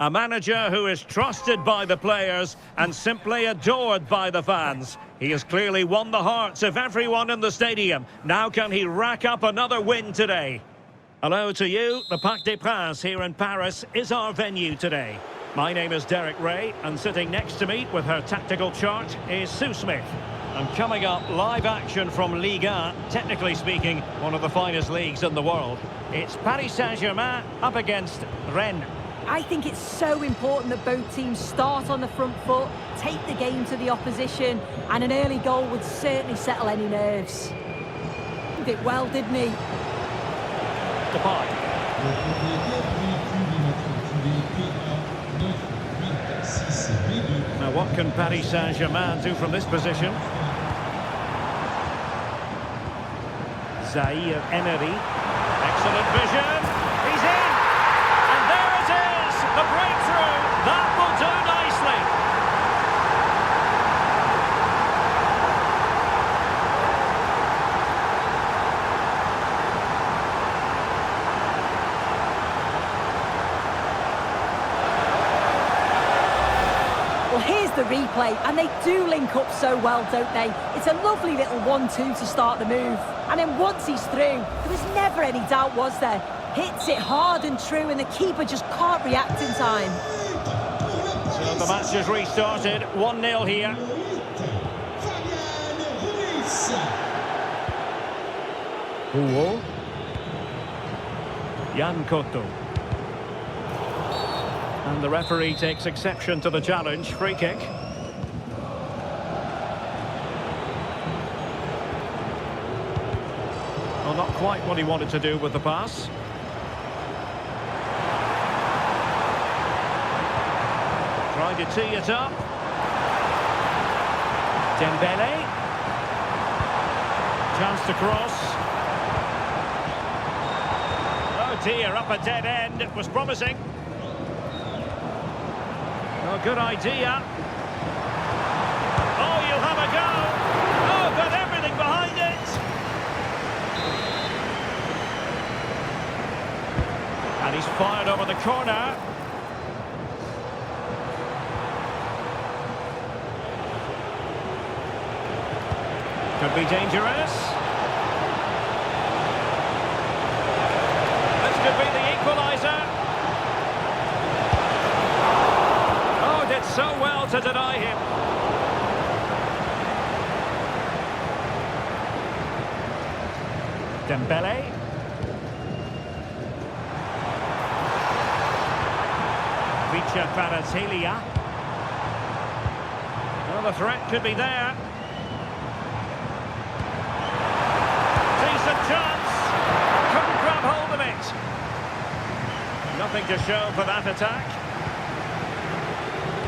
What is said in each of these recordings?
A manager who is trusted by the players and simply adored by the fans. He has clearly won the hearts of everyone in the stadium. Now can he rack up another win today? Hello to you. The Parc des Princes here in Paris is our venue today. My name is Derek Ray, and sitting next to me with her tactical chart is Sue Smith. And coming up, live action from Ligue 1, technically speaking, one of the finest leagues in the world. It's Paris Saint-Germain up against Rennes. I think it's so important that both teams start on the front foot, take the game to the opposition, and an early goal would certainly settle any nerves. He did well, didn't he? Depay. Now what can Paris Saint-Germain do from this position? Zaire Emery. Excellent vision. He's in. And there it is. The breakthrough. That will do nicely. Well, here's the replay, and they do link up so well, don't they? It's a lovely little 1-2 to start the move. And then once he's through, there was never any doubt, was there? Hits it hard and true, and the keeper just can't react in time. So the match has restarted. 1-0 here. Hugo. Jan Cotto. And the referee takes exception to the challenge. Free kick. Well, not quite what he wanted to do with the pass. Tried to tee it up. Dembele. Chance to cross. Oh dear, up a dead end. It was promising. Oh, good idea. Oh, you'll have a go. Oh, got everything behind it. And he's fired over the corner. Could be dangerous. This could be the equaliser. Oh, did so well to deny him. Dembele. Kvaratskhelia. Well, the threat could be there. Decent chance. Couldn't grab hold of it. Nothing to show for that attack.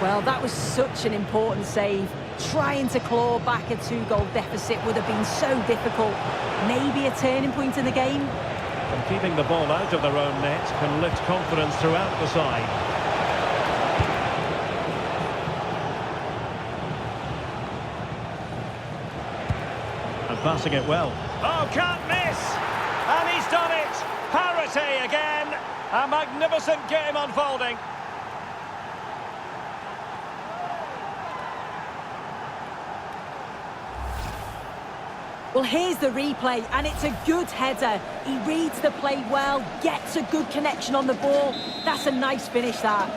Well, that was such an important save. Trying to claw back a 2-goal deficit would have been so difficult. Maybe a turning point in the game. And keeping the ball out of their own net can lift confidence throughout the side. And passing it well. Oh, can't miss! And he's done it! Parity again! A magnificent game unfolding. Well, here's the replay, and it's a good header. He reads the play well, gets a good connection on the ball. That's a nice finish, that.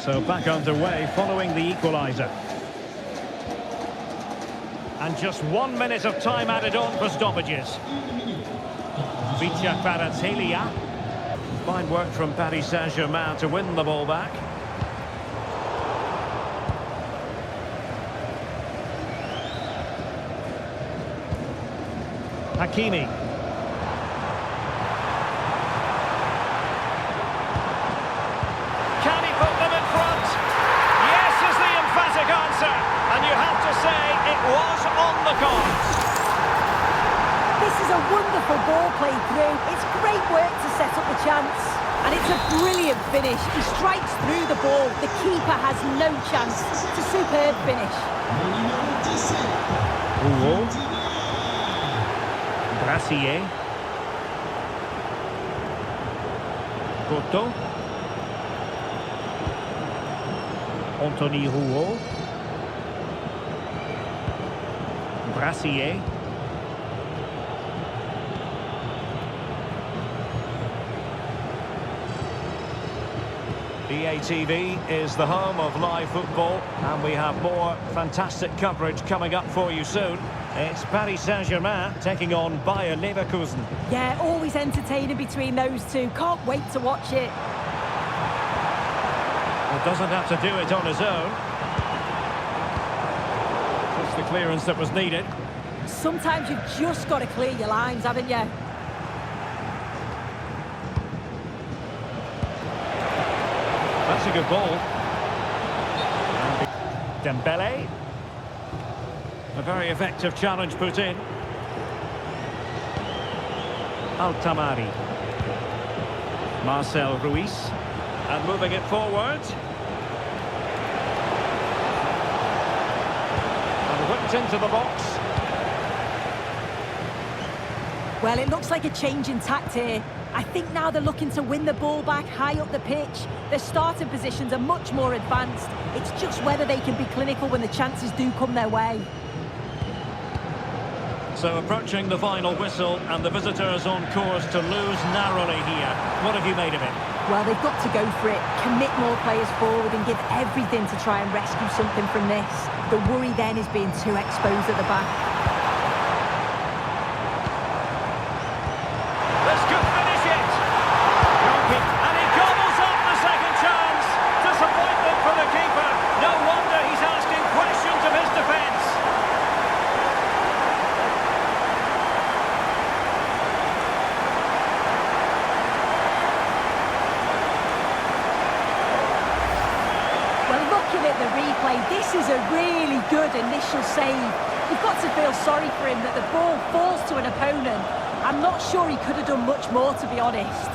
So back underway following the equaliser. And just 1 minute of time added on for stoppages. Kvaratskhelia. Fine work from Paris Saint-Germain to win the ball back. Hakimi. Can he put them in front? Yes is the emphatic answer. And you have to say it was on the cards. This is a wonderful ball played through. It's great work to set up the chance. And it's a brilliant finish. He strikes through the ball. The keeper has no chance. It's a superb finish. Cotto. Anthony Rouault. Brassier. EATV is the home of live football, and we have more fantastic coverage coming up for you soon. It's Paris Saint-Germain taking on Bayer Leverkusen. Yeah, always entertaining between those two. Can't wait to watch it. Well, doesn't have to do it on his own. Just the clearance that was needed. Sometimes you've just got to clear your lines, haven't you? That's a good ball. Dembele. A very effective challenge put in. Altamari. Marcel Ruiz. And moving it forward. And whipped into the box. Well, it looks like a change in tact here. I think now they're looking to win the ball back high up the pitch. Their starting positions are much more advanced. It's just whether they can be clinical when the chances do come their way. So approaching the final whistle, and the visitors on course to lose narrowly here. What have you made of it? Well, they've got to go for it, commit more players forward and give everything to try and rescue something from this. The worry then is being too exposed at the back. This could finish it! And he gobbles up the second chance! Disappointment for the keeper. No wonder he's asking questions of his defence. At the replay, this is a really good initial save. You've got to feel sorry for him that the ball falls to an opponent. I'm not sure he could have done much more, to be honest.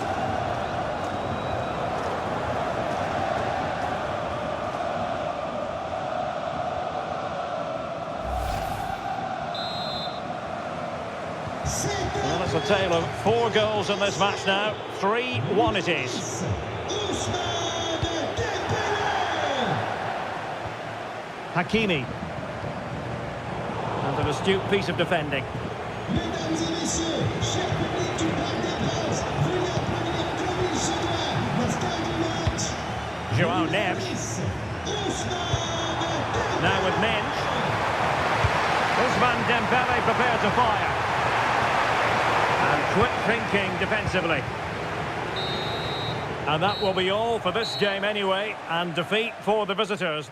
Well, it's a tale of 4 goals in this match now. 3-1 it is. Hakimi. And an astute piece of defending. João Neves. Now with Mensch. Ousmane Dembele prepared to fire. And quick thinking defensively. And that will be all for this game anyway, and defeat for the visitors.